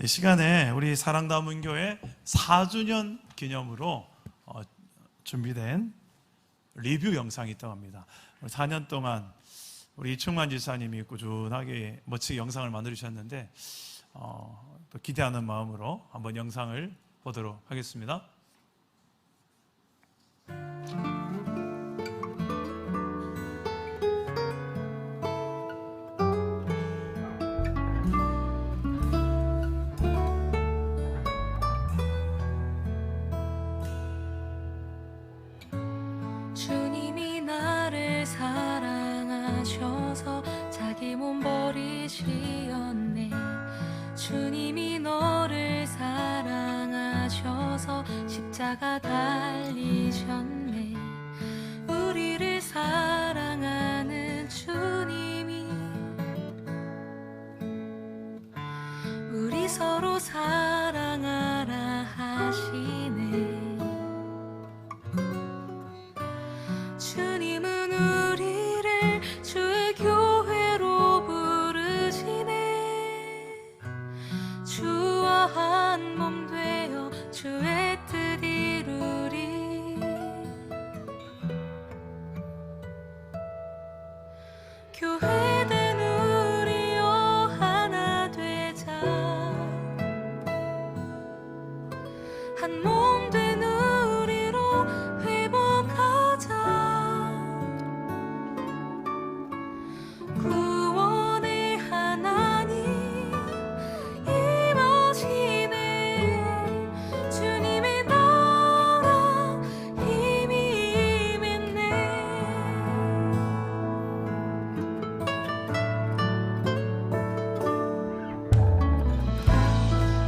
이 시간에 우리 사랑다문교회 4주년 기념으로 준비된 리뷰 영상이 있다고 합니다. 4년 동안 우리 이충만 지사님이 꾸준하게 멋지게 영상을 만들어주셨는데 또 기대하는 마음으로 한번 영상을 보도록 하겠습니다. 주님이 나를 사랑하셔서 자기 몸 버리시었네. 주님이 너를 사랑하셔서 십자가 달리셨네. 우리를 사랑하는 주님이 우리 서로 사랑하라 하시네. 주님은 우리를 주의 교회로 부르시네. 주와 한 몸 되어 주의 뜻 이루리. 교회된 우리여 하나 되자. 한 몸 된 우리로 회복하자. 구원의 하나님 임하시네. 주님의 나라 힘이 임했네.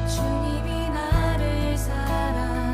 주님이 나를 사랑하셔서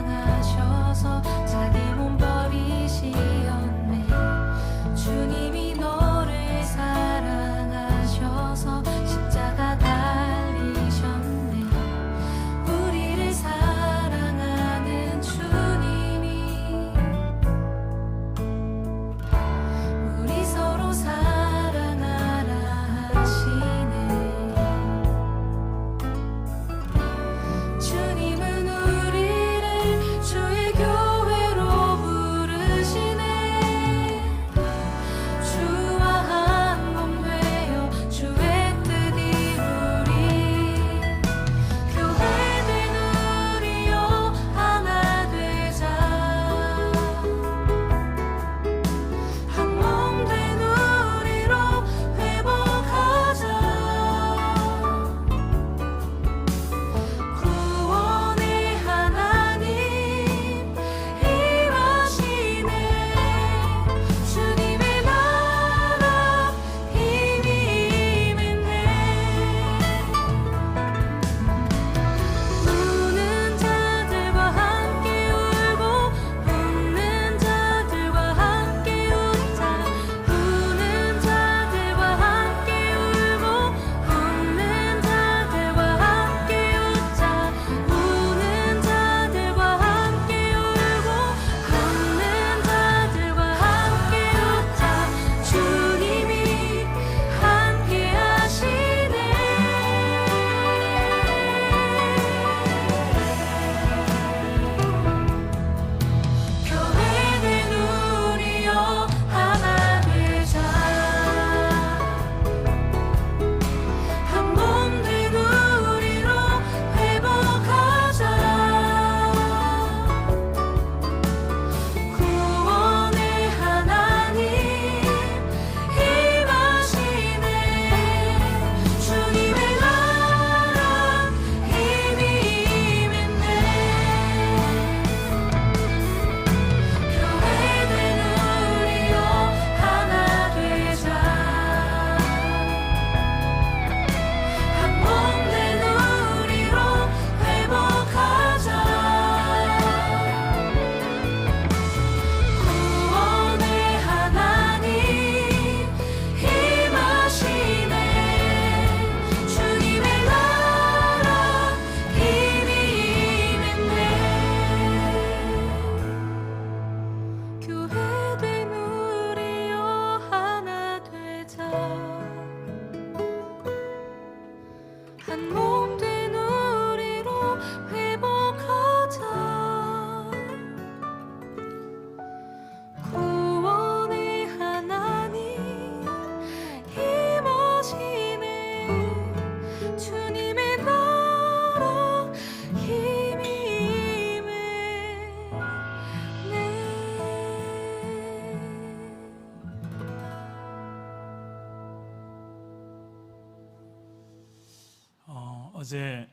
어제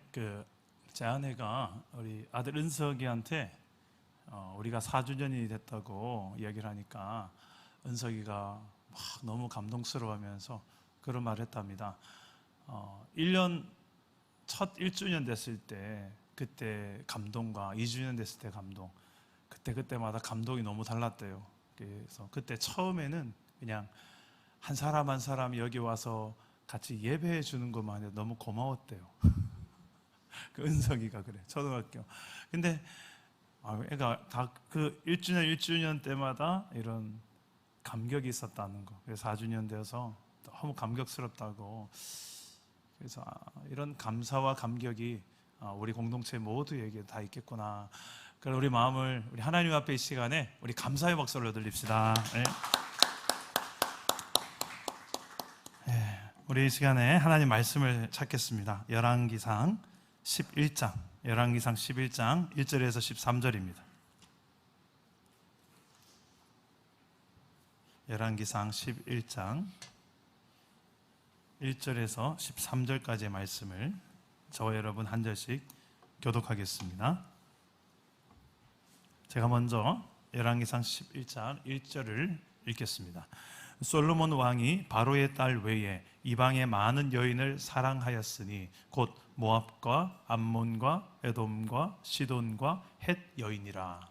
제 아내가 우리 아들 은석이한테 우리가 4주년이 됐다고 이야기를 하니까 은석이가 막 너무 감동스러워하면서 그런 말을 했답니다. 1년 첫 1주년 됐을 때 그때 감동과 2주년 됐을 때 감동, 그때마다 감동이 너무 달랐대요. 그래서 그때 처음에는 그냥 한 사람 한 사람 여기 와서 같이 예배해 주는 것만 해도 너무 고마웠대요. 그 은석이가 그래, 초등학교. 근데 애가 다 그 1주년 때마다 이런 감격이 있었다는 거. 그래서 4주년 되어서 너무 감격스럽다고. 그래서 이런 감사와 감격이 우리 공동체 모두에게 다 있겠구나. 그럼 우리 마음을 우리 하나님 앞에 이 시간에 우리 감사의 박수로 들립시다. 네. 네. 우리 이 시간에 하나님 말씀을 찾겠습니다. 열왕기상 11장 1절에서 13절입니다. 열왕기상 11장 1절에서 13절까지의 말씀을 저와 여러분 한 절씩 교독하겠습니다. 제가 먼저 열왕기상 11장 1절을 읽겠습니다. 솔로몬 왕이 바로의 딸 외에 이방의 많은 여인을 사랑하였으니 곧 모압과 암몬과 에돔과 시돈과 헷 여인이라.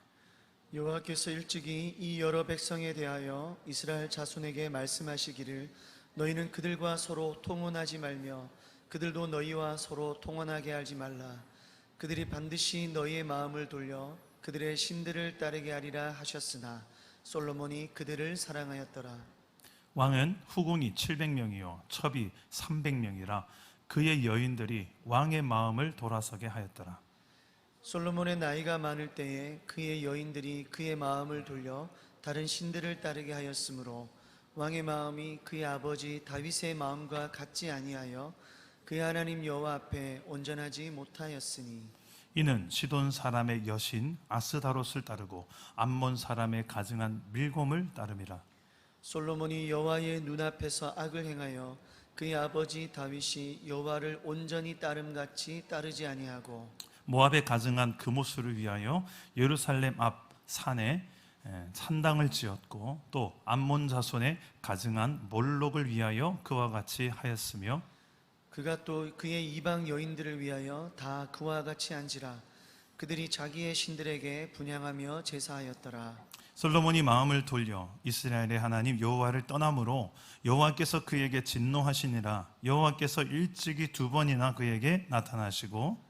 여호와께서 일찍이 이 여러 백성에 대하여 이스라엘 자손에게 말씀하시기를 너희는 그들과 서로 통혼하지 말며 그들도 너희와 서로 통혼하게 하지 말라. 그들이 반드시 너희의 마음을 돌려 그들의 신들을 따르게 하리라 하셨으나 솔로몬이 그들을 사랑하였더라. 왕은 후궁이 700명이요 첩이 300명이라 그의 여인들이 왕의 마음을 돌아서게 하였더라. 솔로몬의 나이가 많을 때에 그의 여인들이 그의 마음을 돌려 다른 신들을 따르게 하였으므로 왕의 마음이 그의 아버지 다윗의 마음과 같지 아니하여 그의 하나님 여호와 앞에 온전하지 못하였으니 이는 시돈 사람의 여신 아스다롯을 따르고 암몬 사람의 가증한 밀곰을 따름이라. 솔로몬이 여호와의 눈앞에서 악을 행하여 그의 아버지 다윗이 여호와를 온전히 따름같이 따르지 아니하고 모압에 가증한 그모스를 위하여 예루살렘 앞 산에 산당을 지었고 또 암몬 자손의 가증한 몰록을 위하여 그와 같이 하였으며 그가 또 그의 이방 여인들을 위하여 다 그와 같이 한지라. 그들이 자기의 신들에게 분향하며 제사하였더라. 솔로몬이 마음을 돌려 이스라엘의 하나님 여호와를 떠남으로 여호와께서 그에게 진노하시니라. 여호와께서 일찍이 2번이나 그에게 나타나시고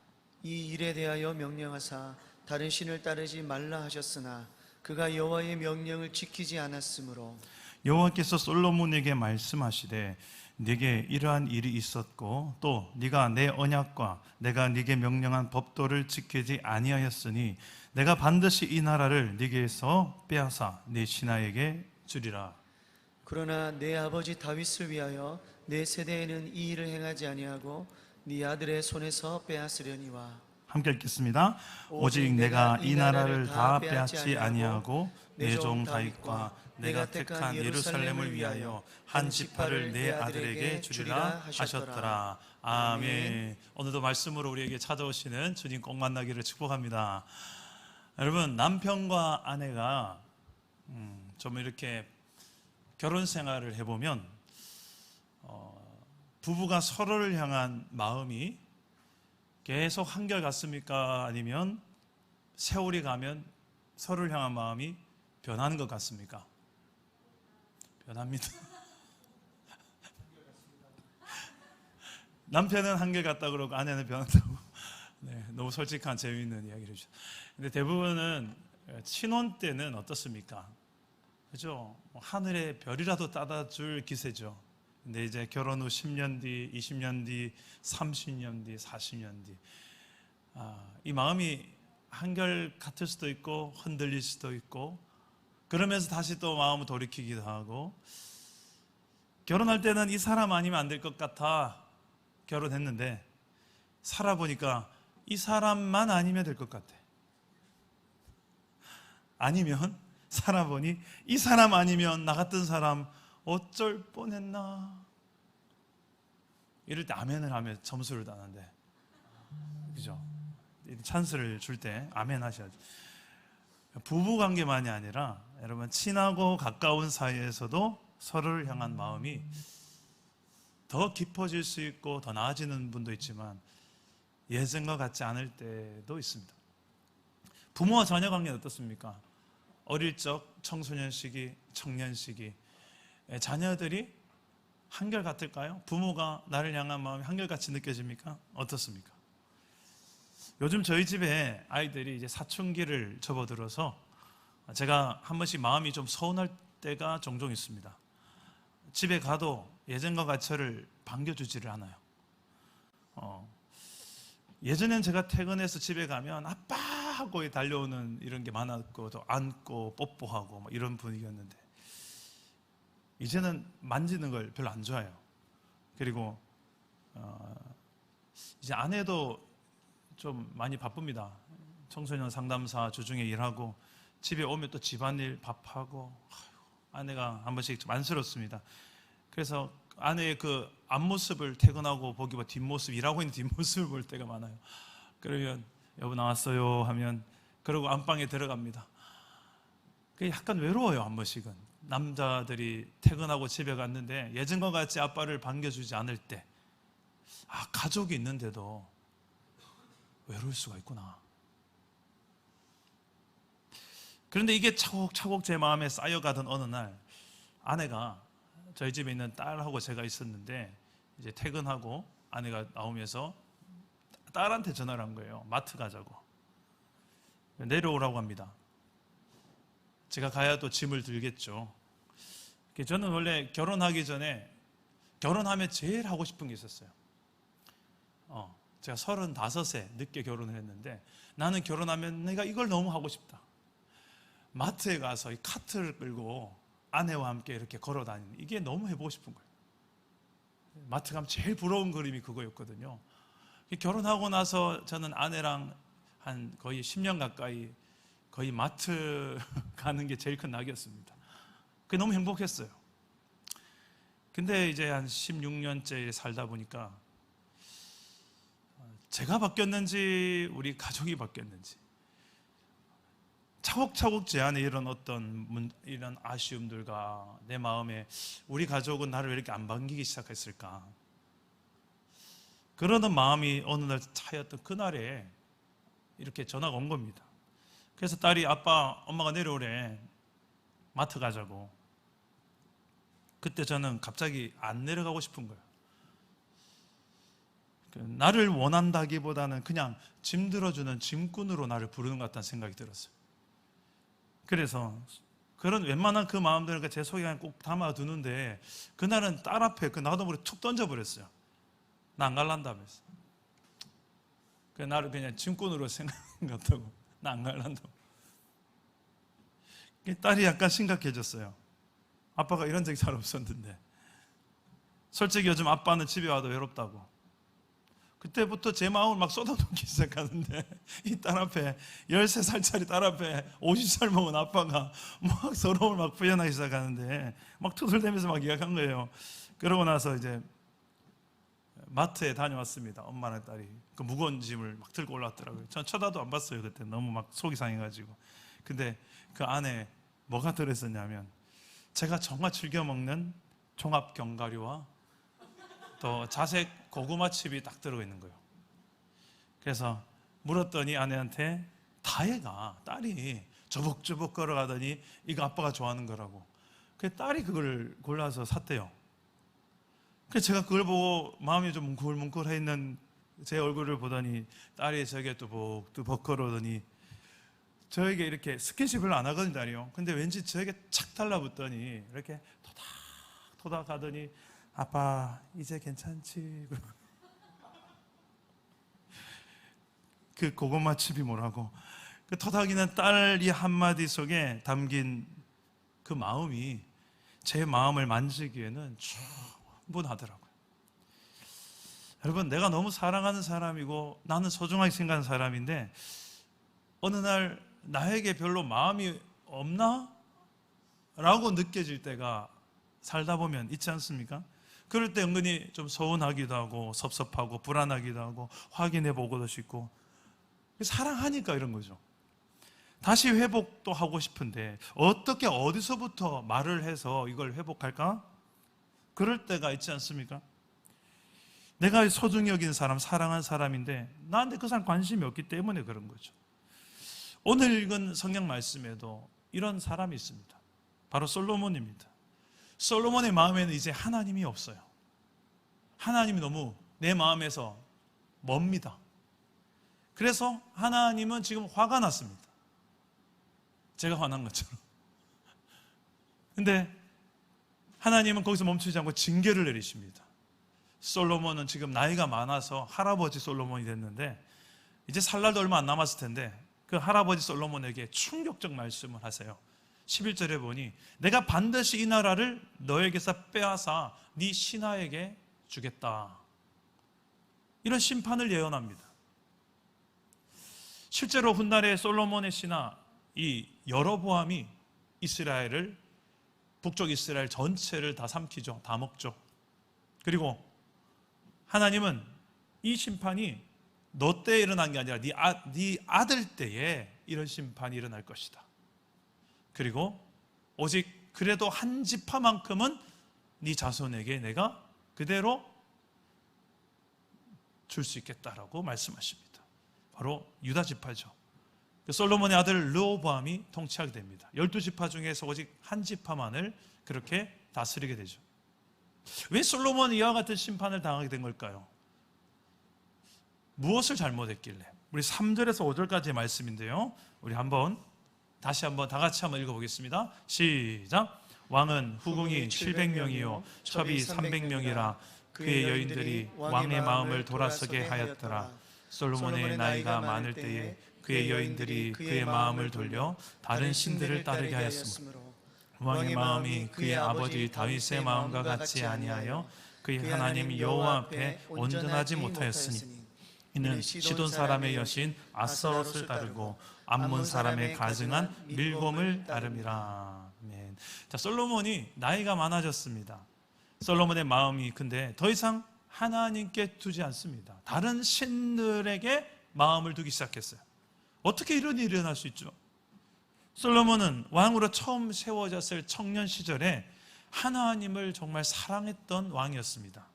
이 일에 대하여 명령하사 다른 신을 따르지 말라 하셨으나 그가 여호와의 명령을 지키지 않았으므로 여호와께서 솔로몬에게 말씀하시되 네게 이러한 일이 있었고 또 네가 내 언약과 내가 네게 명령한 법도를 지키지 아니하였으니 내가 반드시 이 나라를 네게서 빼앗아 네 신하에게 주리라. 그러나 내 아버지 다윗을 위하여 내 세대에는 이 일을 행하지 아니하고 네 아들의 손에서 빼앗으려니와. 함께 읽겠습니다. 오직 내가 이 나라를 다 빼앗지 아니하고 내 종 다윗과 내가 택한 예루살렘을 위하여 한 지파를 내 아들에게 주리라 하셨더라. 아멘. 오늘도 말씀으로 우리에게 찾아오시는 주님 꼭 만나기를 축복합니다. 여러분, 남편과 아내가 좀 이렇게 결혼 생활을 해보면 부부가 서로를 향한 마음이 계속 한결같습니까? 아니면 세월이 가면 서로를 향한 마음이 변하는 것 같습니까? 변합니다. 남편은 한결같다 그러고 아내는 변한다고. 네, 너무 솔직한 재미있는 이야기를 해주죠. 근데 대부분은 신혼 때는 어떻습니까? 그죠? 하늘의 별이라도 따다 줄 기세죠. 근데 이제 결혼 후 10년 뒤, 20년 뒤, 30년 뒤, 40년 뒤, 이 마음이 한결 같을 수도 있고 흔들릴 수도 있고, 그러면서 다시 또 마음을 돌이키기도 하고, 결혼할 때는 이 사람 아니면 안 될 것 같아 결혼했는데 살아보니까 이 사람만 아니면 될 것 같아. 아니면 살아보니 이 사람 아니면 나 같은 사람 어쩔 뻔했나. 이럴 때 아멘을 하면 점수를 따는데 하시죠. 찬스를 줄 때 아멘 하셔야죠. 부부 관계만이 아니라 여러분 친하고 가까운 사이에서도 서로를 향한 마음이 더 깊어질 수 있고 더 나아지는 분도 있지만 예전과 같지 않을 때도 있습니다. 부모와 자녀 관계는 어떻습니까? 어릴 적, 청소년 시기, 청년 시기 자녀들이 한결같을까요? 부모가 나를 향한 마음이 한결같이 느껴집니까? 어떻습니까? 요즘 저희 집에 아이들이 이제 사춘기를 접어들어서 제가 한 번씩 마음이 좀 서운할 때가 종종 있습니다. 집에 가도 예전과 같이 저를 반겨주지를 않아요. 예전엔 제가 퇴근해서 집에 가면 아빠 하고 달려오는 이런 게 많았고 또 안고 뽀뽀하고 뭐 이런 분위기였는데 이제는 만지는 걸 별로 안 좋아해요. 그리고 이제 아내도 좀 많이 바쁩니다. 청소년 상담사 주중에 일하고 집에 오면 또 집안일 밥하고 아내가 한 번씩 좀 안쓰럽습니다. 그래서 아내의 그 앞모습을 퇴근하고 보기보다 뒷모습, 일하고 있는 뒷모습을 볼 때가 많아요. 그러면 여보 나왔어요 하면 그러고 안방에 들어갑니다. 그게 약간 외로워요. 한 번씩은 남자들이 퇴근하고 집에 갔는데 예전과 같이 아빠를 반겨주지 않을 때 가족이 있는데도 외로울 수가 있구나. 그런데 이게 차곡차곡 제 마음에 쌓여가던 어느 날 아내가 저희 집에 있는 딸하고 제가 있었는데 이제 퇴근하고 아내가 나오면서 딸한테 전화를 한 거예요. 마트 가자고. 내려오라고 합니다. 제가 가야 또 짐을 들겠죠. 저는 원래 결혼하기 전에 결혼하면 제일 하고 싶은 게 있었어요. 제가 35세 늦게 결혼을 했는데 나는 결혼하면 내가 이걸 너무 하고 싶다. 마트에 가서 이 카트를 끌고 아내와 함께 이렇게 걸어 다니는 이게 너무 해보고 싶은 거예요. 마트 가면 제일 부러운 그림이 그거였거든요. 결혼하고 나서 저는 아내랑 한 거의 10년 가까이 거의 마트 가는 게 제일 큰 낙이었습니다. 그게 너무 행복했어요. 근데 이제 한 16년째 살다 보니까 제가 바뀌었는지 우리 가족이 바뀌었는지 차곡차곡 제 안에 이런 아쉬움들과 내 마음에 우리 가족은 나를 왜 이렇게 안 반기기 시작했을까? 그러던 마음이 어느 날 차였던 그날에 이렇게 전화가 온 겁니다. 그래서 딸이 아빠 엄마가 내려오래 마트 가자고. 그때 저는 갑자기 안 내려가고 싶은 거예요. 나를 원한다기보다는 그냥 짐 들어주는 짐꾼으로 나를 부르는 것 같다는 생각이 들었어요. 그래서 그런 웬만한 그 마음들을 제 속에 그냥 꼭 담아두는데 그날은 딸 앞에 그 나도 모르게 툭 던져버렸어요. 나 안 갈란다면서. 나를 그냥 짐꾼으로 생각한 것 같다고. 나 안 갈란다고. 딸이 약간 심각해졌어요. 아빠가 이런 적이 잘 없었는데. 솔직히 요즘 아빠는 집에 와도 외롭다고. 그때부터 제 마음을 막 쏟아놓기 시작하는데 이 딸 앞에 13살짜리 딸 앞에 50살 먹은 아빠가 막 서러움을 막 표현하기 시작하는데 막 투덜대면서 막 이야기한 거예요. 그러고 나서 이제 마트에 다녀왔습니다. 엄마랑 딸이 그 무거운 짐을 막 들고 올라왔더라고요. 전 쳐다도 안 봤어요. 그때 너무 막 속이 상해가지고. 근데 그 안에 뭐가 들어있었냐면 제가 정말 즐겨 먹는 종합 견과류와 또 자색 고구마 칩이 딱 들어가 있는 거예요. 그래서 물었더니 아내한테 다혜가 딸이 저벅저벅 걸어가더니 이거 아빠가 좋아하는 거라고. 그 딸이 그걸 골라서 샀대요. 그래서 제가 그걸 보고 마음이 좀 뭉클뭉클해 있는 제 얼굴을 보더니 딸이 저에게 뚜벅뚜벅 걸어오더니 저에게 이렇게 스킨십을 안 하거든요, 딸이요. 근데 왠지 저에게 착 달라붙더니 이렇게 토닥토닥 하더니 아빠 이제 괜찮지? 그 고구마 칩이 뭐라고? 그 토닥이는 딸이 한마디 속에 담긴 그 마음이 제 마음을 만지기에는 충분하더라고요. 여러분, 내가 너무 사랑하는 사람이고 나는 소중하게 생각하는 사람인데 어느 날 나에게 별로 마음이 없나? 라고 느껴질 때가 살다 보면 있지 않습니까? 그럴 때 은근히 좀 서운하기도 하고 섭섭하고 불안하기도 하고 확인해 보고도 싶고, 사랑하니까 이런 거죠. 다시 회복도 하고 싶은데 어떻게 어디서부터 말을 해서 이걸 회복할까? 그럴 때가 있지 않습니까? 내가 소중히 여긴 사람, 사랑한 사람인데 나한테 그 사람 관심이 없기 때문에 그런 거죠. 오늘 읽은 성경 말씀에도 이런 사람이 있습니다. 바로 솔로몬입니다. 솔로몬의 마음에는 이제 하나님이 없어요. 하나님이 너무 내 마음에서 멉니다. 그래서 하나님은 지금 화가 났습니다. 제가 화난 것처럼. 근데 하나님은 거기서 멈추지 않고 징계를 내리십니다. 솔로몬은 지금 나이가 많아서 할아버지 솔로몬이 됐는데 이제 살 날도 얼마 안 남았을 텐데 그 할아버지 솔로몬에게 충격적 말씀을 하세요. 11절에 보니 내가 반드시 이 나라를 너에게서 빼앗아 네 신하에게 주겠다. 이런 심판을 예언합니다. 실제로 훗날에 솔로몬의 신하 이 여로보암이 이스라엘을, 북쪽 이스라엘 전체를 다 삼키죠. 다 먹죠. 그리고 하나님은 이 심판이 너 때에 일어난 게 아니라 네 아들 때에 이런 심판이 일어날 것이다. 그리고 오직 그래도 한 지파만큼은 네 자손에게 내가 그대로 줄 수 있겠다라고 말씀하십니다. 바로 유다 지파죠. 솔로몬의 아들 르호보암이 통치하게 됩니다. 12지파 중에서 오직 한 지파만을 그렇게 다스리게 되죠. 왜 솔로몬이 이와 같은 심판을 당하게 된 걸까요? 무엇을 잘못했길래? 우리 3절에서 5절까지의 말씀인데요, 우리 다시 한번 다 같이 한번 읽어보겠습니다. 시작. 왕은 후궁이 700명이요 첩이 300명이라 그의 여인들이 왕의 마음을 돌아서게 하였더라. 솔로몬의 나이가 많을 때에 그의 여인들이 그의 마음을 돌려 다른 신들을 따르게 하였으므로 왕의 마음이 그의 아버지 다윗의 마음과 같이 아니하여 그의 하나님 여호와 앞에 온전하지 못하였으니 이는 시돈 사람의 여신 아스타롯을 따르고 암몬 사람의 가증한 밀곰을 따름이라. 아멘. 자, 솔로몬이 나이가 많아졌습니다. 솔로몬의 마음이 근데 더 이상 하나님께 두지 않습니다. 다른 신들에게 마음을 두기 시작했어요. 어떻게 이런 일이 일어날 수 있죠? 솔로몬은 왕으로 처음 세워졌을 청년 시절에 하나님을 정말 사랑했던 왕이었습니다.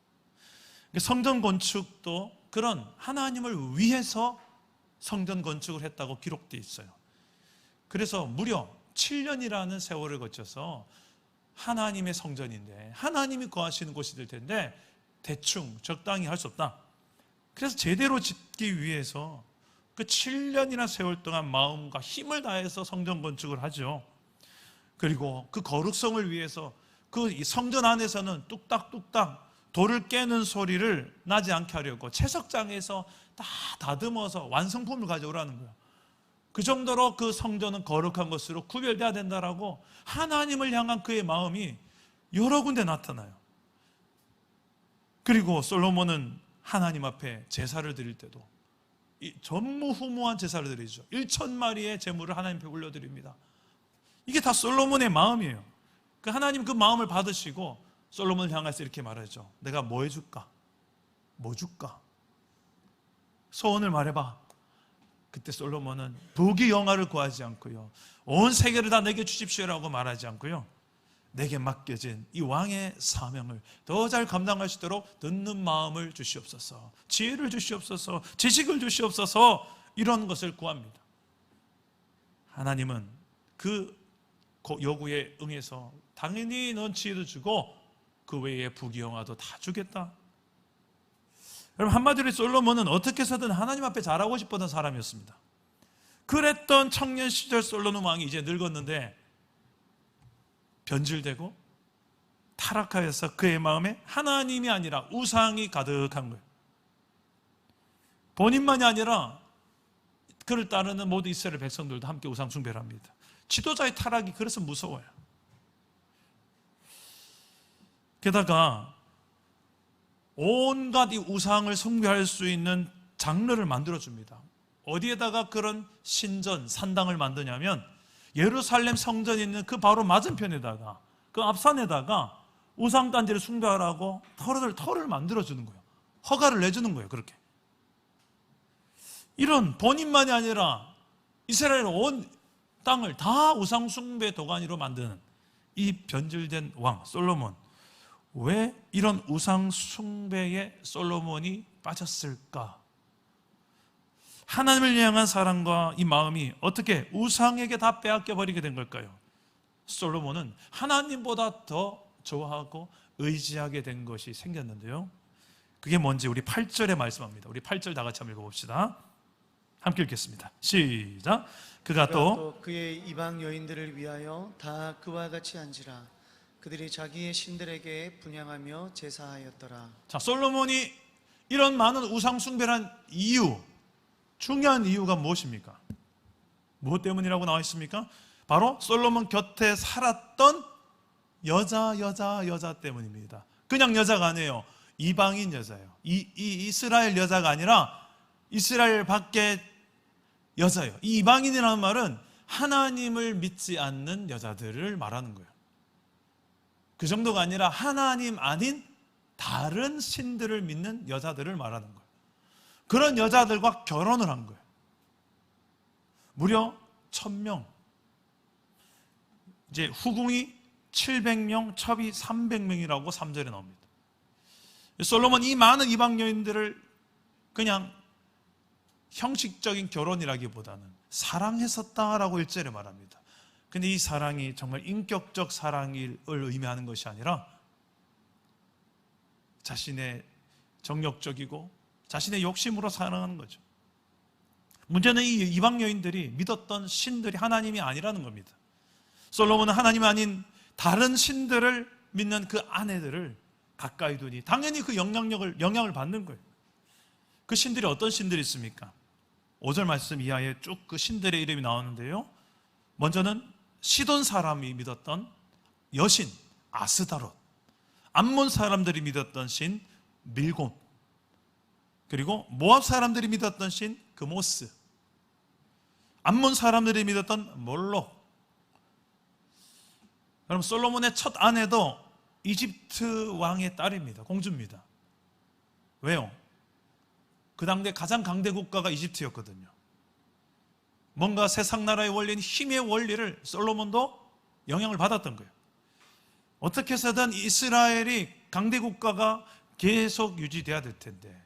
성전 건축도 그런 하나님을 위해서 성전 건축을 했다고 기록되어 있어요. 그래서 무려 7년이라는 세월을 거쳐서 하나님의 성전인데 하나님이 거하시는 곳이 될 텐데 대충 적당히 할 수 없다. 그래서 제대로 짓기 위해서 그 7년이나 세월 동안 마음과 힘을 다해서 성전 건축을 하죠. 그리고 그 거룩성을 위해서 그 성전 안에서는 뚝딱뚝딱 돌을 깨는 소리를 나지 않게 하려고 채석장에서 다 다듬어서 완성품을 가져오라는 거예요. 그 정도로 그 성전은 거룩한 것으로 구별돼야 된다라고 하나님을 향한 그의 마음이 여러 군데 나타나요. 그리고 솔로몬은 하나님 앞에 제사를 드릴 때도 전무후무한 제사를 드리죠. 1,000마리의 제물을 하나님 앞에 올려드립니다. 이게 다 솔로몬의 마음이에요. 그 하나님 그 마음을 받으시고 솔로몬을 향해서 이렇게 말하죠. 내가 뭐 해줄까? 뭐 줄까? 소원을 말해봐. 그때 솔로몬은 부귀영화를 구하지 않고요, 온 세계를 다 내게 주십시오라고 말하지 않고요, 내게 맡겨진 이 왕의 사명을 더 잘 감당할 수 있도록 듣는 마음을 주시옵소서, 지혜를 주시옵소서, 지식을 주시옵소서, 이런 것을 구합니다. 하나님은 그 요구에 응해서 당연히 넌 지혜도 주고 그 외에 부귀영화도 다 주겠다. 여러분, 한마디로 솔로몬은 어떻게 해서든 하나님 앞에 잘하고 싶었던 사람이었습니다. 그랬던 청년 시절 솔로몬 왕이 이제 늙었는데 변질되고 타락하여서 그의 마음에 하나님이 아니라 우상이 가득한 거예요. 본인만이 아니라 그를 따르는 모든 이스라엘 백성들도 함께 우상 숭배를 합니다. 지도자의 타락이 그래서 무서워요. 게다가 온갖 이 우상을 숭배할 수 있는 장르를 만들어줍니다. 어디에다가 그런 신전, 산당을 만드냐면 예루살렘 성전이 있는 그 바로 맞은편에다가, 그 앞산에다가 우상단지를 숭배하라고 터를 만들어주는 거예요. 허가를 내주는 거예요. 그렇게. 이런 본인만이 아니라 이스라엘 온 땅을 다 우상 숭배 도가니로 만드는 이 변질된 왕 솔로몬, 왜 이런 우상 숭배에 솔로몬이 빠졌을까? 하나님을 향한 사랑과 이 마음이 어떻게 우상에게 다 빼앗겨 버리게 된 걸까요? 솔로몬은 하나님보다 더 좋아하고 의지하게 된 것이 생겼는데요, 그게 뭔지 우리 8절에 말씀합니다. 우리 8절 다 같이 한번 읽어봅시다. 함께 읽겠습니다. 시작. 그가 또 그의 이방 여인들을 위하여 다 그와 같이 한지라. 그들이 자기의 신들에게 분향하며 제사하였더라. 자, 솔로몬이 이런 많은 우상 숭배를 한 이유, 중요한 이유가 무엇입니까? 무엇 때문이라고 나와 있습니까? 바로 솔로몬 곁에 살았던 여자 때문입니다. 그냥 여자가 아니에요. 이방인 여자예요. 이스라엘 여자가 아니라 이스라엘 밖의 여자예요. 이 이방인이라는 말은 하나님을 믿지 않는 여자들을 말하는 거예요. 그 정도가 아니라 하나님 아닌 다른 신들을 믿는 여자들을 말하는 거예요. 그런 여자들과 결혼을 한 거예요. 무려 1000명. 이제 후궁이 700명, 첩이 300명이라고 3절에 나옵니다. 솔로몬 이 많은 이방 여인들을 그냥 형식적인 결혼이라기보다는 사랑했었다라고 1절에 말합니다. 근데 이 사랑이 정말 인격적 사랑을 의미하는 것이 아니라 자신의 정욕적이고 자신의 욕심으로 사랑하는 거죠. 문제는 이 이방 여인들이 믿었던 신들이 하나님이 아니라는 겁니다. 솔로몬은 하나님 아닌 다른 신들을 믿는 그 아내들을 가까이 두니 당연히 그 영향을 받는 거예요. 그 신들이 어떤 신들이 있습니까? 5절 말씀 이하에 쭉 그 신들의 이름이 나오는데요, 먼저는 시돈 사람이 믿었던 여신 아스다롯, 암몬 사람들이 믿었던 신 밀곤, 그리고 모압 사람들이 믿었던 신 그모스, 암몬 사람들이 믿었던 몰록. 그럼 솔로몬의 첫 아내도 이집트 왕의 딸입니다. 공주입니다. 왜요? 그 당대 가장 강대 국가가 이집트였거든요. 뭔가 세상 나라의 원리인 힘의 원리를 솔로몬도 영향을 받았던 거예요. 어떻게 해서든 이스라엘이 강대 국가가 계속 유지돼야 될 텐데,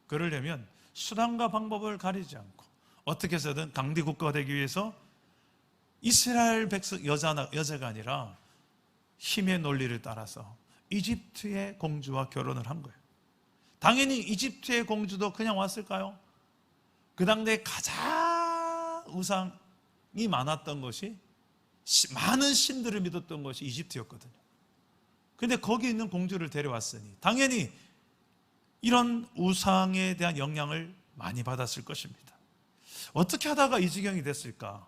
그러려면 수단과 방법을 가리지 않고 어떻게 해서든 강대 국가가 되기 위해서 이스라엘 백성 여자가 아니라 힘의 논리를 따라서 이집트의 공주와 결혼을 한 거예요. 당연히 이집트의 공주도 그냥 왔을까요? 그 당대에 가장 우상이 많았던 것이, 많은 신들을 믿었던 것이 이집트였거든요. 근데 거기 있는 공주를 데려왔으니 당연히 이런 우상에 대한 영향을 많이 받았을 것입니다. 어떻게 하다가 이 지경이 됐을까?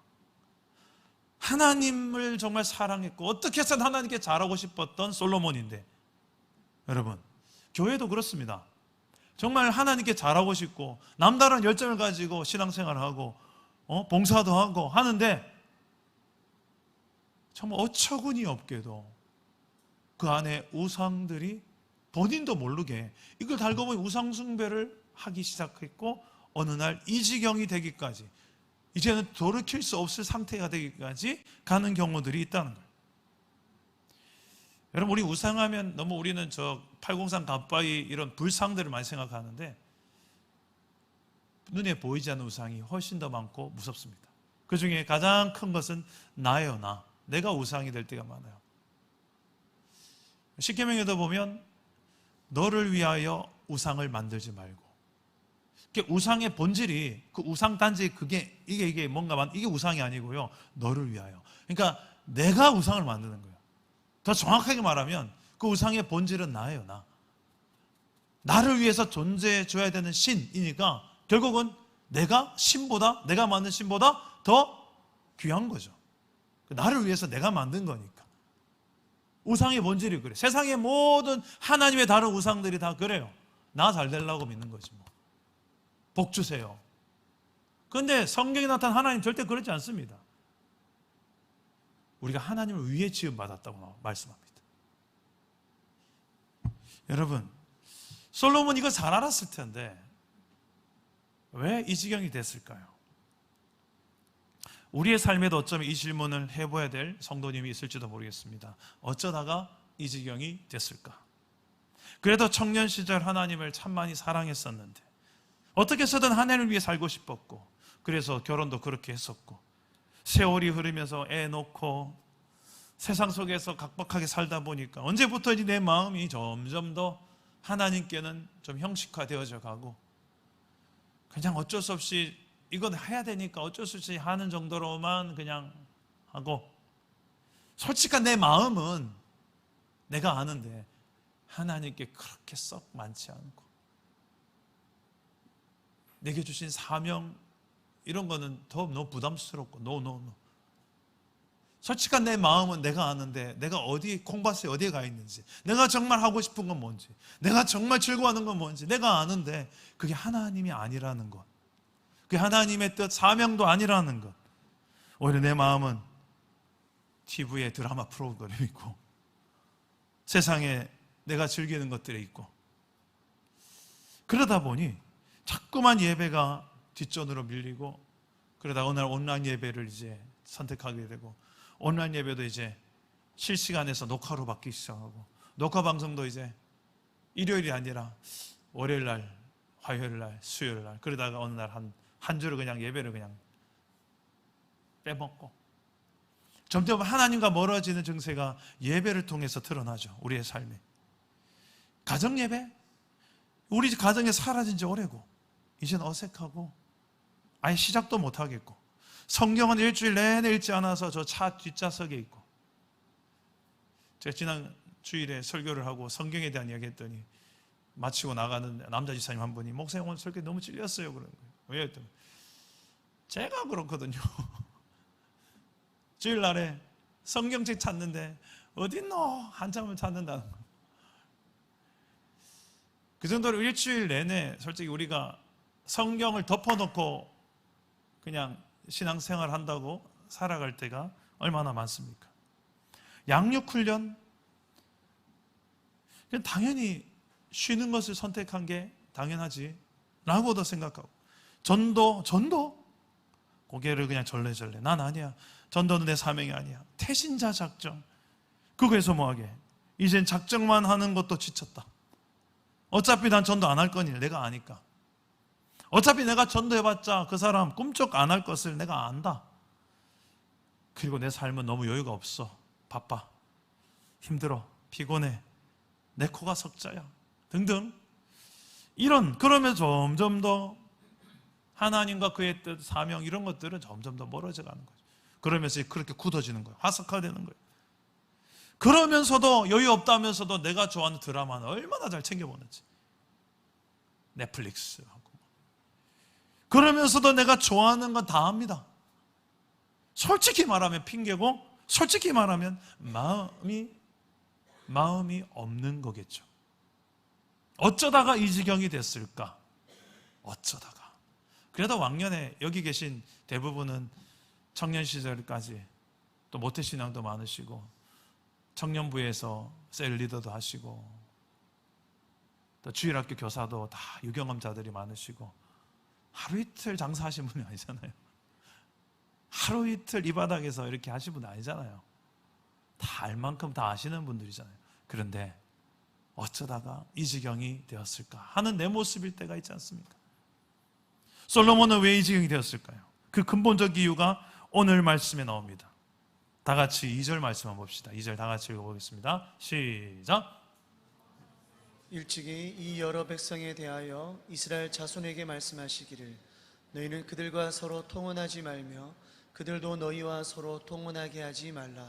하나님을 정말 사랑했고 어떻게 해서 하나님께 잘하고 싶었던 솔로몬인데, 여러분, 교회도 그렇습니다. 정말 하나님께 잘하고 싶고 남다른 열정을 가지고 신앙생활을 하고 봉사도 하고 하는데, 정말 어처구니 없게도 그 안에 우상들이 본인도 모르게 이걸 달고 보니 우상 숭배를 하기 시작했고, 어느 날 이 지경이 되기까지, 이제는 돌이킬 수 없을 상태가 되기까지 가는 경우들이 있다는 거예요. 여러분, 우리 우상하면 너무 우리는 저 803 갓바위 이런 불상들을 많이 생각하는데, 눈에 보이지 않는 우상이 훨씬 더 많고 무섭습니다. 그 중에 가장 큰 것은 나예요. 내가 우상이 될 때가 많아요. 십계명에도 보면 너를 위하여 우상을 만들지 말고, 우상의 본질이 그 우상 단지 이게 뭔가 이게 우상이 아니고요, 너를 위하여. 그러니까 내가 우상을 만드는 거예요. 더 정확하게 말하면 그 우상의 본질은 나예요. 나를 위해서 존재해 줘야 되는 신이니까 결국은 내가 만든 신보다 더 귀한 거죠. 나를 위해서 내가 만든 거니까. 우상의 본질이 그래. 세상의 모든 하나님의 다른 우상들이 다 그래요. 나 잘 되려고 믿는 거지 뭐. 복 주세요. 그런데 성경에 나타난 하나님 절대 그렇지 않습니다. 우리가 하나님을 위해 지음받았다고 말씀합니다. 여러분, 솔로몬 이거 잘 알았을 텐데 왜 이 지경이 됐을까요? 우리의 삶에도 어쩌면 이 질문을 해봐야 될 성도님이 있을지도 모르겠습니다. 어쩌다가 이 지경이 됐을까? 그래도 청년 시절 하나님을 참 많이 사랑했었는데 어떻게 해서든 하나님을 위해 살고 싶었고, 그래서 결혼도 그렇게 했었고, 세월이 흐르면서 애 놓고 세상 속에서 각박하게 살다 보니까 언제부터인지 내 마음이 점점 더 하나님께는 좀 형식화되어져 가고, 그냥 어쩔 수 없이 이건 해야 되니까 어쩔 수 없이 하는 정도로만 그냥 하고, 솔직한 내 마음은 내가 아는데 하나님께 그렇게 썩 많지 않고, 내게 주신 사명 이런 거는 더 너무 부담스럽고 솔직한 내 마음은 내가 아는데 내가 어디 콩밭에 어디에 가 있는지, 내가 정말 하고 싶은 건 뭔지, 내가 정말 즐거워하는 건 뭔지 내가 아는데 그게 하나님이 아니라는 것, 그게 하나님의 뜻, 사명도 아니라는 것. 오히려 내 마음은 TV에 드라마 프로그램이 있고 세상에 내가 즐기는 것들이 있고, 그러다 보니 자꾸만 예배가 뒷전으로 밀리고, 그러다 어느 날 온라인 예배를 이제 선택하게 되고, 온라인 예배도 이제 실시간에서 녹화로 바뀌기 시작하고, 녹화 방송도 이제 일요일이 아니라 월요일 날, 화요일 날, 수요일 날, 그러다가 어느 날 한 주를 그냥 예배를 그냥 빼먹고, 점점 하나님과 멀어지는 증세가 예배를 통해서 드러나죠. 우리의 삶에. 가정 예배? 우리 가정에 사라진 지 오래고 이제는 어색하고 아예 시작도 못하겠고, 성경은 일주일 내내 읽지 않아서 저 차 뒷좌석에 있고, 제가 지난 주일에 설교를 하고 성경에 대한 이야기 했더니 마치고 나가는 남자 지사님 한 분이 목사님 오늘 설교 너무 찔렸어요 그러는 거예요. 왜 했더니 제가 그렇거든요. 주일날에 성경책 찾는데 어딨노? 한참을 찾는다는 거예요. 그 정도로 일주일 내내 솔직히 우리가 성경을 덮어놓고 그냥 신앙생활 한다고 살아갈 때가 얼마나 많습니까? 양육훈련, 당연히 쉬는 것을 선택한 게 당연하지 라고도 생각하고, 전도 고개를 그냥 절레절레, 난 아니야, 전도는 내 사명이 아니야, 태신자 작정, 그거에서 뭐하게, 이젠 작정만 하는 것도 지쳤다. 어차피 난 전도 안 할 거니 내가 아니까, 어차피 내가 전도해봤자 그 사람 꿈쩍 안 할 것을 내가 안다. 그리고 내 삶은 너무 여유가 없어, 바빠, 힘들어, 피곤해, 내 코가 석자야 등등, 그러면 점점 더 하나님과 그의 뜻, 사명 이런 것들은 점점 더 멀어져 가는 거죠. 그러면서 그렇게 굳어지는 거예요. 화석화되는 거예요. 그러면서도 여유 없다면서도 내가 좋아하는 드라마는 얼마나 잘 챙겨보는지, 넷플릭스하고, 그러면서도 내가 좋아하는 건 다 합니다. 솔직히 말하면 핑계고, 솔직히 말하면 마음이 없는 거겠죠. 어쩌다가 이 지경이 됐을까? 어쩌다가. 그래도 왕년에 여기 계신 대부분은 청년 시절까지 또 모태신앙도 많으시고, 청년부에서 셀 리더도 하시고, 또 주일학교 교사도 다 유경험자들이 많으시고, 하루 이틀 장사하신 분이 아니잖아요. 하루 이틀 이 바닥에서 이렇게 하신 분 아니잖아요. 다 알 만큼 다 아시는 분들이잖아요. 그런데 어쩌다가 이 지경이 되었을까 하는 내 모습일 때가 있지 않습니까? 솔로몬은 왜 이 지경이 되었을까요? 그 근본적 이유가 오늘 말씀에 나옵니다. 다 같이 2절 말씀 한번 봅시다. 2절 다 같이 읽어보겠습니다. 시작. 일찍이 이 여러 백성에 대하여 이스라엘 자손에게 말씀하시기를, 너희는 그들과 서로 통혼하지 말며 그들도 너희와 서로 통혼하게 하지 말라.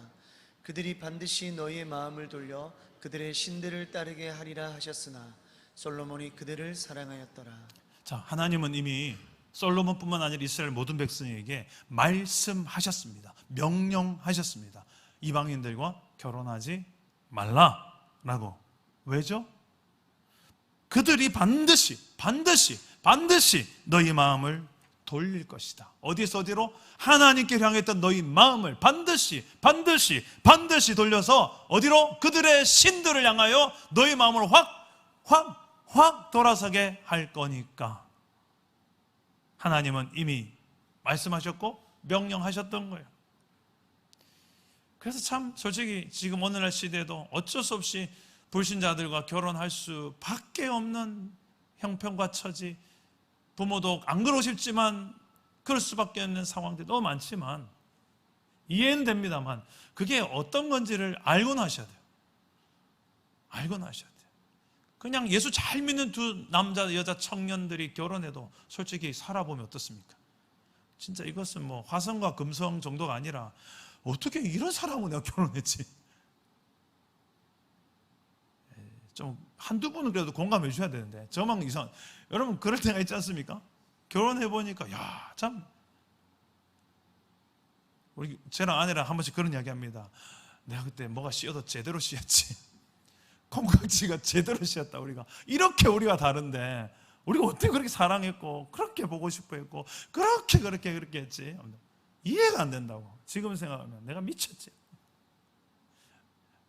그들이 반드시 너희의 마음을 돌려 그들의 신들을 따르게 하리라 하셨으나 솔로몬이 그들을 사랑하였더라. 자, 하나님은 이미 솔로몬뿐만 아니라 이스라엘 모든 백성에게 말씀하셨습니다. 명령하셨습니다. 이방인들과 결혼하지 말라라고. 왜죠? 그들이 반드시 너희 마음을 돌릴 것이다. 어디에서 어디로? 하나님께 향했던 너희 마음을 반드시 돌려서 어디로? 그들의 신들을 향하여 너희 마음을 확 확 돌아서게 할 거니까. 하나님은 이미 말씀하셨고 명령하셨던 거예요. 그래서 참 솔직히 지금 오늘날 시대에도 어쩔 수 없이 불신자들과 결혼할 수밖에 없는 형편과 처지, 부모도 안 그러고 싶지만 그럴 수밖에 없는 상황들이 너무 많지만 이해는 됩니다만 그게 어떤 건지를 알고는 하셔야 돼요. 알고는 하셔야 돼요. 그냥 예수 잘 믿는 두 남자 여자 청년들이 결혼해도 솔직히 살아보면 어떻습니까? 진짜 이것은 뭐 화성과 금성 정도가 아니라 어떻게 이런 사람하고 내가 결혼했지? 좀 한두 분은 그래도 공감해 주셔야 되는데 저만 이상. 여러분 그럴 때가 있지 않습니까? 결혼해 보니까 야 참, 우리 저랑 아내랑 한 번씩 그런 이야기 합니다. 내가 그때 뭐가 씌어도 제대로 씌었지. 콩깍지가 제대로 씌었다. 우리가 이렇게 우리가 다른데 우리가 어떻게 그렇게 사랑했고 그렇게 보고 싶어 했고 그렇게 했지. 이해가 안 된다고. 지금 생각하면 내가 미쳤지.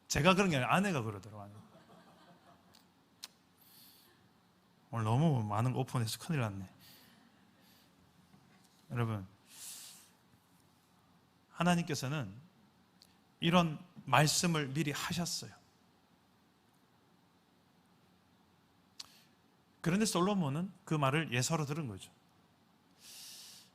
제가 그런 게 아니라 아내가 그러더라고요. 오늘 너무 많은 거 오픈해서 큰일 났네. 여러분, 하나님께서는 이런 말씀을 미리 하셨어요. 그런데 솔로몬은 그 말을 예서로 들은 거죠.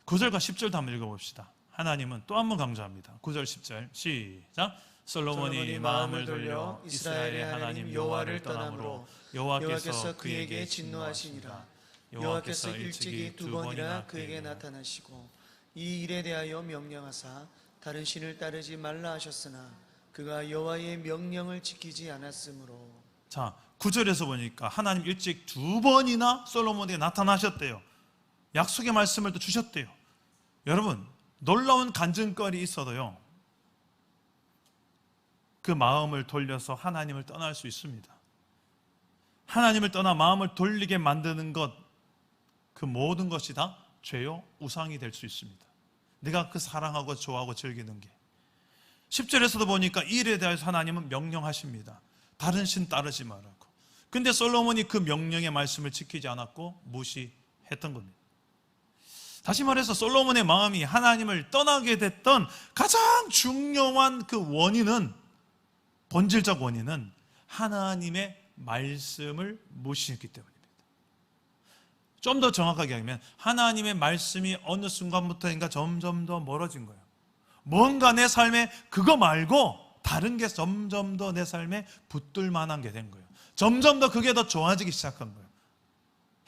9절과 10절도 한번 읽어봅시다. 하나님은 또 한 번 강조합니다. 9절 10절 시작. 솔로몬이 마음을 돌려 이스라엘의 하나님 여호와를 떠남으로 여호와께서 그에게 진노하시니라. 여호와께서 일찍이 두 번이나 그에게 나타나시고 이 일에 대하여 명령하사 다른 신을 따르지 말라 하셨으나 그가 여호와의 명령을 지키지 않았으므로. 자, 9절에서 보니까 하나님 일찍 두 번이나 솔로몬에게 나타나셨대요. 약속의 말씀을 또 주셨대요. 여러분, 놀라운 간증거리 있어도요, 그 마음을 돌려서 하나님을 떠날 수 있습니다. 하나님을 떠나 마음을 돌리게 만드는 것, 그 모든 것이 다 죄요 우상이 될 수 있습니다. 내가 그 사랑하고 좋아하고 즐기는 게. 10절에서도 보니까 이 일에 대해서 하나님은 명령하십니다. 다른 신 따르지 말라고. 근데 솔로몬이 그 명령의 말씀을 지키지 않았고 무시했던 겁니다. 다시 말해서 솔로몬의 마음이 하나님을 떠나게 됐던 가장 중요한 그 원인은, 본질적 원인은 하나님의 말씀을 무시했기 때문입니다. 좀 더 정확하게 하면 하나님의 말씀이 어느 순간부터인가 점점 더 멀어진 거예요. 뭔가 내 삶에 그거 말고 다른 게 점점 더 내 삶에 붙들 만한 게 된 거예요. 점점 더 그게 더 좋아지기 시작한 거예요.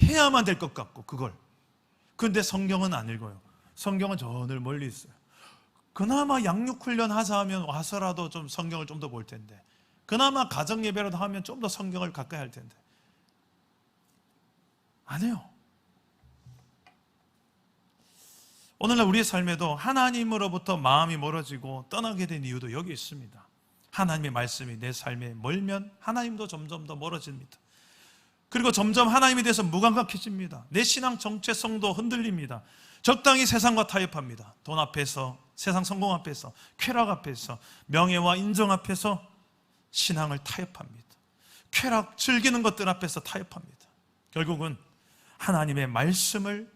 해야만 될 것 같고 그걸. 그런데 성경은 안 읽어요. 성경은 저 늘 멀리 있어요. 그나마 양육훈련 하자 하면 와서라도 좀 성경을 좀 더 볼 텐데, 그나마 가정예배라도 하면 좀 더 성경을 가까이 할 텐데 안 해요. 오늘날 우리의 삶에도 하나님으로부터 마음이 멀어지고 떠나게 된 이유도 여기 있습니다. 하나님의 말씀이 내 삶에 멀면 하나님도 점점 더 멀어집니다. 그리고 점점 하나님에 대해서 무감각해집니다. 내 신앙 정체성도 흔들립니다. 적당히 세상과 타협합니다. 돈 앞에서, 세상 성공 앞에서, 쾌락 앞에서, 명예와 인정 앞에서 신앙을 타협합니다. 쾌락, 즐기는 것들 앞에서 타협합니다. 결국은 하나님의 말씀을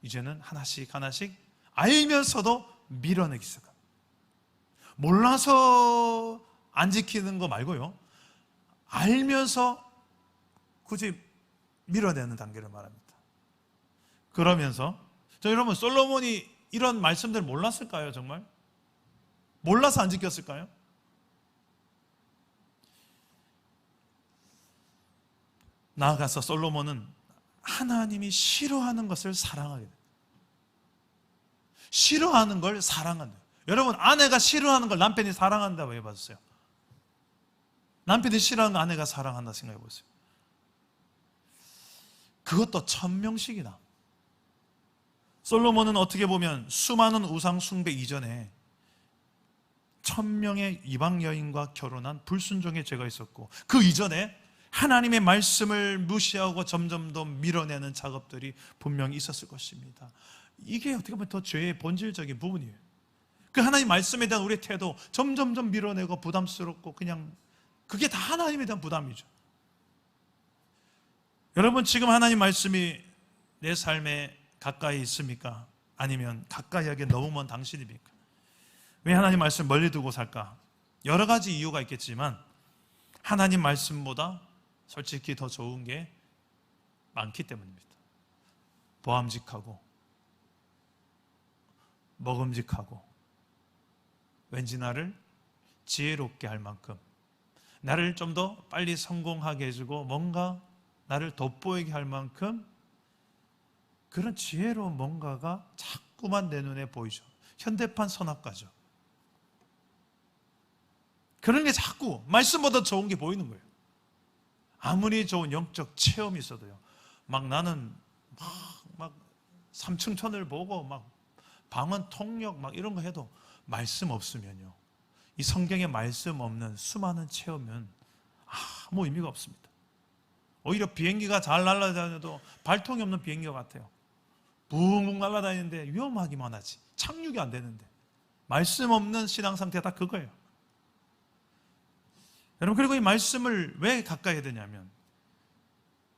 이제는 하나씩 알면서도 밀어내기 시작합니다. 몰라서 안 지키는 거 말고요, 알면서 굳이 밀어내는 단계를 말합니다. 그러면서 여러분, 솔로몬이 이런 말씀들 몰랐을까요? 정말? 몰라서 안 지켰을까요? 나아가서 솔로몬은 하나님이 싫어하는 것을 사랑하게 됩니다. 싫어하는 걸 사랑한다. 여러분, 아내가 싫어하는 걸 남편이 사랑한다고 해봤어요? 남편이 싫어하는 걸 아내가 사랑한다 생각해 보세요. 그것도 1000명씩이나. 솔로몬은 어떻게 보면 수많은 우상 숭배 이전에 1000명의 이방 여인과 결혼한 불순종의 죄가 있었고, 그 이전에 하나님의 말씀을 무시하고 점점 더 밀어내는 작업들이 분명히 있었을 것입니다. 이게 어떻게 보면 더 죄의 본질적인 부분이에요. 그 하나님 말씀에 대한 우리의 태도, 점점 더 밀어내고 부담스럽고, 그냥 그게 다 하나님에 대한 부담이죠. 여러분, 지금 하나님 말씀이 내 삶에 가까이 있습니까? 아니면 가까이 하기에 너무 먼 당신입니까? 왜 하나님 말씀 멀리 두고 살까? 여러 가지 이유가 있겠지만 하나님 말씀보다 솔직히 더 좋은 게 많기 때문입니다. 보암직하고 먹음직하고 왠지 나를 지혜롭게 할 만큼, 나를 좀 더 빨리 성공하게 해주고 뭔가 나를 돋보이게 할 만큼 그런 지혜로운 뭔가가 자꾸만 내 눈에 보이죠. 현대판 선악과죠. 그런 게 자꾸 말씀보다 좋은 게 보이는 거예요. 아무리 좋은 영적 체험이 있어도요, 막 나는 막 삼층천을 보고 막 방언 통역 막 이런 거 해도 말씀 없으면요, 이 성경에 말씀 없는 수많은 체험은 아무 의미가 없습니다. 오히려 비행기가 잘 날아다녀도 발통이 없는 비행기와 같아요. 붕붕 날아다니는데 위험하기만 하지 착륙이 안 되는데, 말씀 없는 신앙 상태가 다 그거예요. 여러분, 그리고 이 말씀을 왜 가까이 해야 되냐면,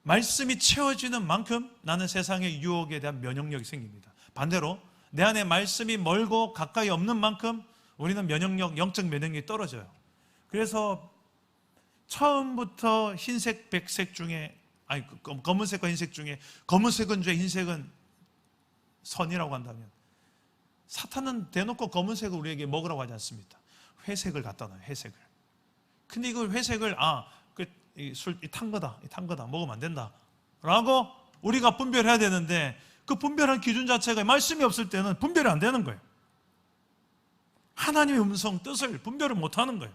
말씀이 채워지는 만큼 나는 세상의 유혹에 대한 면역력이 생깁니다. 반대로 내 안에 말씀이 멀고 가까이 없는 만큼 우리는 면역력, 영적 면역력이 떨어져요. 그래서 처음부터 흰색, 백색 중에, 검은색과 흰색 중에 검은색은 죄, 흰색은 선이라고 한다면, 사탄은 대놓고 검은색을 우리에게 먹으라고 하지 않습니다. 회색을 갖다 놔요. 회색을. 근데 이걸 회색을 탄 거다 먹으면 안 된다 라고 우리가 분별해야 되는데, 그 분별한 기준 자체가 말씀이 없을 때는 분별이 안 되는 거예요. 하나님의 음성, 뜻을 분별을 못하는 거예요.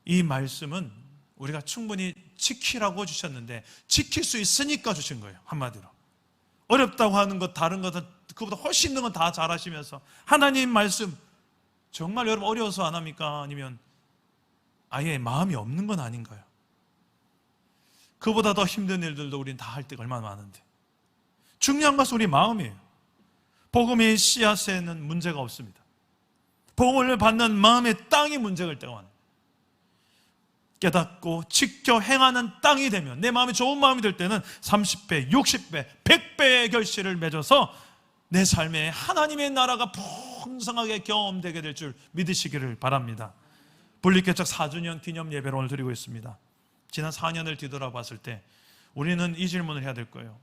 이 말씀은 우리가 충분히 지키라고 주셨는데 지킬 수 있으니까 주신 거예요. 한마디로 어렵다고 하는 것, 다른 것은 그보다 훨씬 있는 건 다 잘하시면서 하나님 말씀 정말 여러분 어려워서 안 합니까? 아니면 아예 마음이 없는 건 아닌가요? 그보다 더 힘든 일들도 우리는 다 할 때가 얼마나 많은데, 중요한 것은 우리 마음이에요. 복음의 씨앗에는 문제가 없습니다. 복음을 받는 마음의 땅이 문제가 될 때가 많아요. 깨닫고 지켜 행하는 땅이 되면, 내 마음이 좋은 마음이 될 때는 30배, 60배, 100배의 결실을 맺어서 내 삶에 하나님의 나라가 풍성하게 경험되게 될 줄 믿으시기를 바랍니다. 분리개척 4주년 기념 예배를 오늘 드리고 있습니다. 지난 4년을 뒤돌아봤을 때 우리는 이 질문을 해야 될 거예요.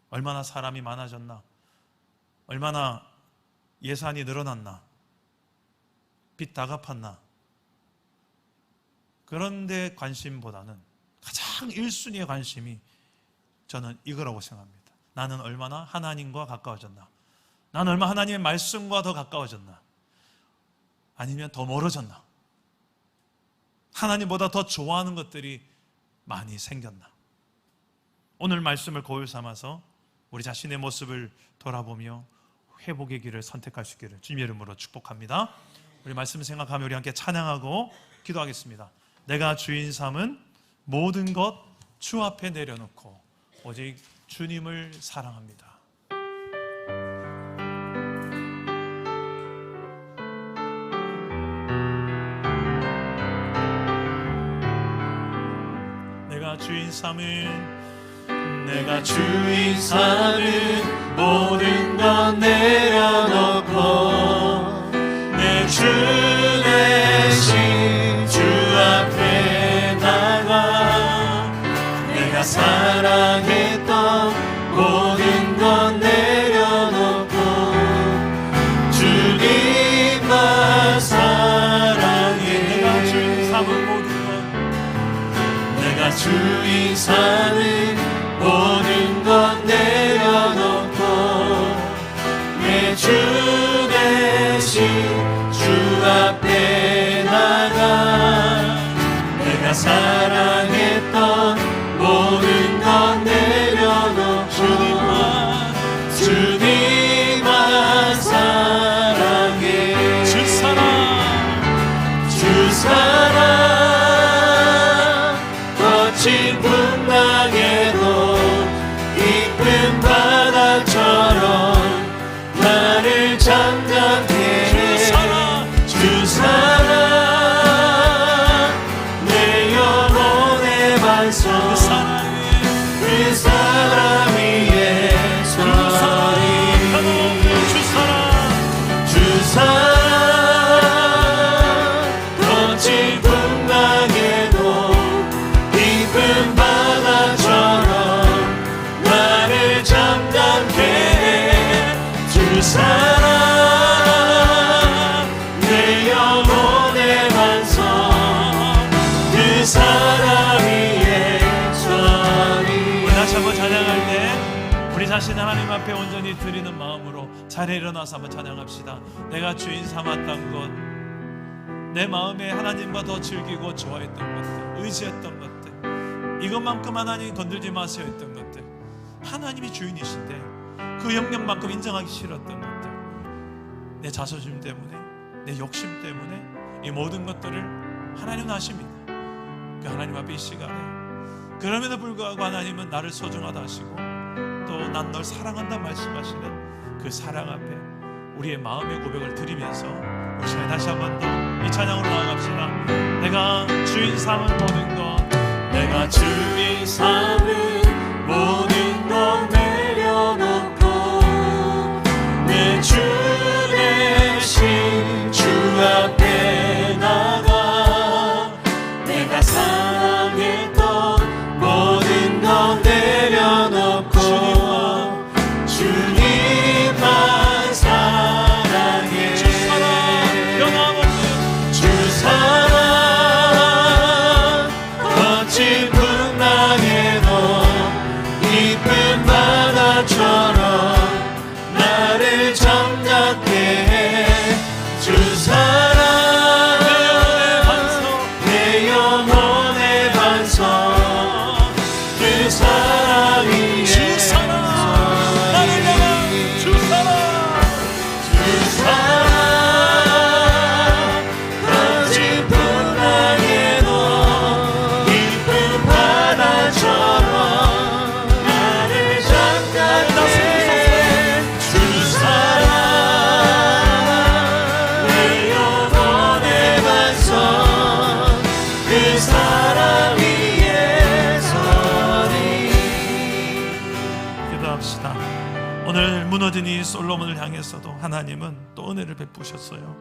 얼마나 사람이 많아졌나? 얼마나 예산이 늘어났나? 빚 다 갚았나? 그런데 관심보다는 가장 1순위의 관심이 저는 이거라고 생각합니다. 나는 얼마나 하나님과 가까워졌나? 나는 얼마나 하나님의 말씀과 더 가까워졌나? 아니면 더 멀어졌나? 하나님보다 더 좋아하는 것들이 많이 생겼나? 오늘 말씀을 고유 삼아서 우리 자신의 모습을 돌아보며 회복의 길을 선택할 수 있기를 주님의 이름으로 축복합니다. 우리 말씀 생각하며 우리 함께 찬양하고 기도하겠습니다. 내가 주인 삼은 모든 것 주 앞에 내려놓고 오직 주님을 사랑합니다. 내가 주인 삼은 모든 것 내려놓고 내 주 대신 주 앞에 나가, 내가 사랑했던 모든 것 내려놓고 주님만 사랑해. 내가 주인 삼은 모든 것, 내가 주인 삼은 모든 것 내려놓고 내 주 대신 주 앞에 나가, 내가 사랑했던 모든 것 내려놓고 주님만 사랑해. 주 사랑 거친 풍랑에도 이쁜 바다처럼 나를 잠잠케 해. 주 사랑 내 영혼 주 사랑 내 영혼의 반석 그 사랑 위에 서리. 우리 다시 한번 찬양할 때 우리 자신 하나님 앞에 온전히 드리는 마음으로 자리에 일어나서 한번 찬양합시다. 내가 주인 삼았던 것, 내 마음에 하나님과 더 즐기고 좋아했던 것들, 의지했던 것들, 이것만큼 하나님 건들지 마세요 했던 것들, 하나님이 주인이신데 그 영역만큼 인정하기 싫었던 것들, 내 자존심 때문에, 내 욕심 때문에 이 모든 것들을 하나님은 아십니다. 그 하나님 앞에 이 시간에 그럼에도 불구하고 하나님은 나를 소중하다 하시고 또 난 널 사랑한다 말씀하시는 그 사랑 앞에 우리의 마음의 고백을 드리면서 우리 시간에 다시 한 번 더 이 찬양으로 나아갑시다. 내가 주인 삼은 모든 것, 내가 주인 삼은 모든 것 내려놓고 내 주 대신 주 앞에 나가 내가 사랑했던 모든 것 내려놓고 주님만 사랑해. 주 사랑 변함없는 주 사랑 거친 풍랑에도 이쁜 바다처럼 나를 정답게 해. 주 사랑 내 영혼의 반석 그 사랑 위에 주 사랑 나를 향한 주 사랑 주 사랑 거친 풍랑에도 이쁜 바다처럼 나를 장갑게 주 사랑 내 영혼의 반석 그 사랑 위에 서리. 기도합시다. 오늘 무너진 이 솔로몬을 향해서도 하나님은 또 은혜를 베푸셨어요.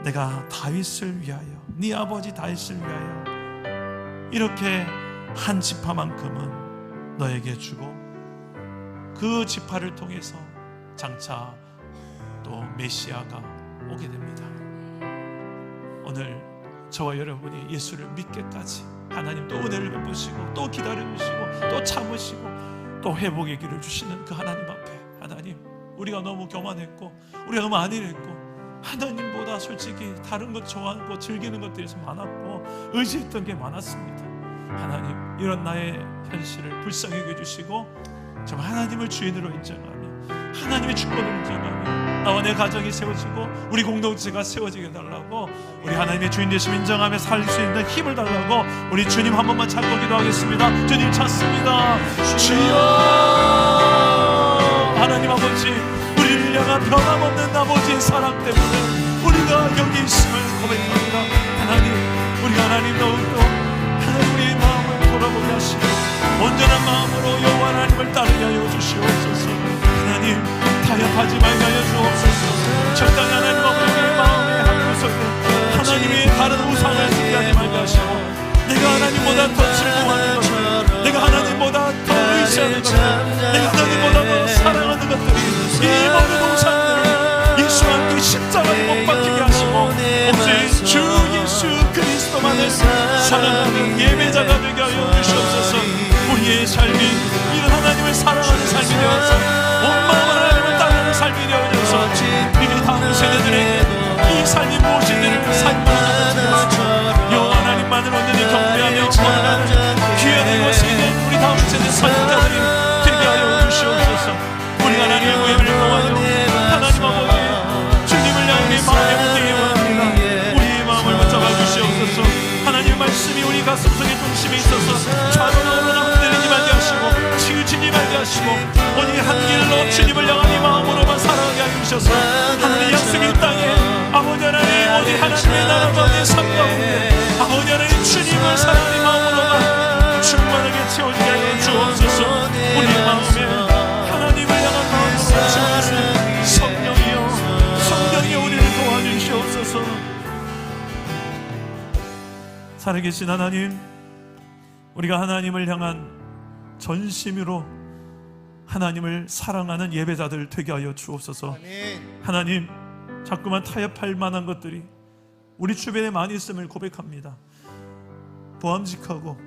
내가 다윗을 위하여, 네 아버지 다윗을 위하여 이렇게 한 지파만큼은 너에게 주고 그 지파를 통해서 장차 또 메시아가 오게 됩니다. 오늘 저와 여러분이 예수를 믿게까지 하나님 또 은혜를 베푸시고 또 기다려주시고 또 참으시고 또 회복의 길을 주시는 그 하나님 앞에, 하나님 우리가 너무 교만했고 우리가 너무 안일했고 하나님보다 솔직히 다른 것 좋아하고 즐기는 것들이 좀 많았고 의지했던 게 많았습니다. 하나님 이런 나의 현실을 불쌍히 여겨주시고 정말 하나님을 주인으로 인정하며 하나님의 주권을 인정하며 나와 내 가정이 세워지고 우리 공동체가 세워지게 달라고, 우리 하나님의 주인 되심 인정하며 살 수 있는 힘을 달라고 우리 주님 한 번만 찾고 기도하겠습니다. 주님 찾습니다. 주여 하나님 아버지, 우리를 향한 변함없는 아버지의 사랑 때문에 우리가 여기 있음을 고백합니다. 하나님, 우리 하나님 더욱더 하나님 우리의 마음을 돌아보게 하시고 온전한 마음으로 여호와 하나님을 따르게 하여 주시옵소서. 하나님 타협하지 말게 하여 주옵소서. 적당히 하나님 아버지의 마음의 한 구석에 하나님의 다른 우상을 숭배하지 말게 하시고 내가 하나님보다 더 즐거워하는 것들, 내가 하나님보다 더 의지하는 것들, 내가 하나님보다 더 사랑하는 것들이 이 모든 우상들을 예수와 함께 십자가에 못 박히게 하시고 오직 주 예수 그리스도만을 사랑하는 예배자가 되게 하여 주시옵소서. 우리의 삶이 이런 하나님을 사랑하는 삶이 되어서 온 마음 하나님을 따르는 삶이 되어서 우리 다음 세대들에게 이 삶이 무엇인지를 삶으로 나눠주옵소서. 여호와 하나님만을 온전히 경배하며 전하는 귀한 이것이 있는 우리 다음 세대 선지자들이 되게 하여 주시옵소서. 우리 하나님의 모임을 통하여 하나님 아버지 주님을 향해 마음의 문제에 원합니다. 우리의 마음을 붙잡아 주시옵소서. 하나님의 말씀이 우리 가슴속의 중심에 있어서 좌로우로 흔들리지 말게 하시고 치우치지 말게 하시고 오직 한 길로 주님을 향한 이 마음으로만 살아가게 하여 주셔서 하나님의 약속의 땅에 아버지 하나님 오직 하나님의 나라가 내 삶 가운데 아버지 하나님 주님을 사랑하는 마음으로만 충만하게 채워지게 하여 주옵소서. 우리 마음에 하나님을 향한 마음으로 채워주시는 성령이여, 성령이여 우리를 도와주시옵소서. 살아계신 하나님, 우리가 하나님을 향한 전심으로 하나님을 사랑하는 예배자들 되게 하여 주옵소서. 아멘. 하나님, 자꾸만 타협할 만한 것들이 우리 주변에 많이 있음을 고백합니다. 보암직하고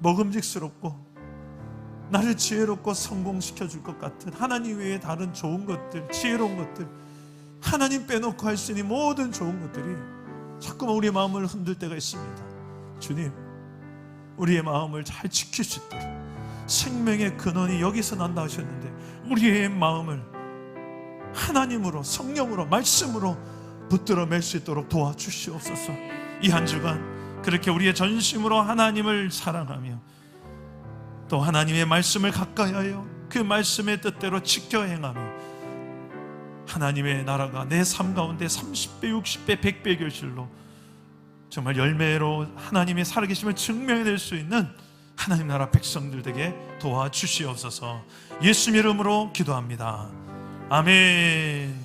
먹음직스럽고 나를 지혜롭고 성공시켜 줄 것 같은 하나님 외에 다른 좋은 것들, 지혜로운 것들, 하나님 빼놓고 할 수 있는 모든 좋은 것들이 자꾸만 우리의 마음을 흔들 때가 있습니다. 주님, 우리의 마음을 잘 지킬 수 있도록, 생명의 근원이 여기서 난다 하셨는데 우리의 마음을 하나님으로, 성령으로, 말씀으로 붙들어 맬 수 있도록 도와주시옵소서. 이 한 주간 그렇게 우리의 전심으로 하나님을 사랑하며 또 하나님의 말씀을 가까이하여 그 말씀의 뜻대로 지켜 행하며 하나님의 나라가 내 삶 가운데 30배, 60배, 100배 결실로 정말 열매로 하나님의 살아계심을 증명해낼 수 있는 하나님 나라 백성들 되게 도와주시옵소서. 예수님 이름으로 기도합니다. 아멘.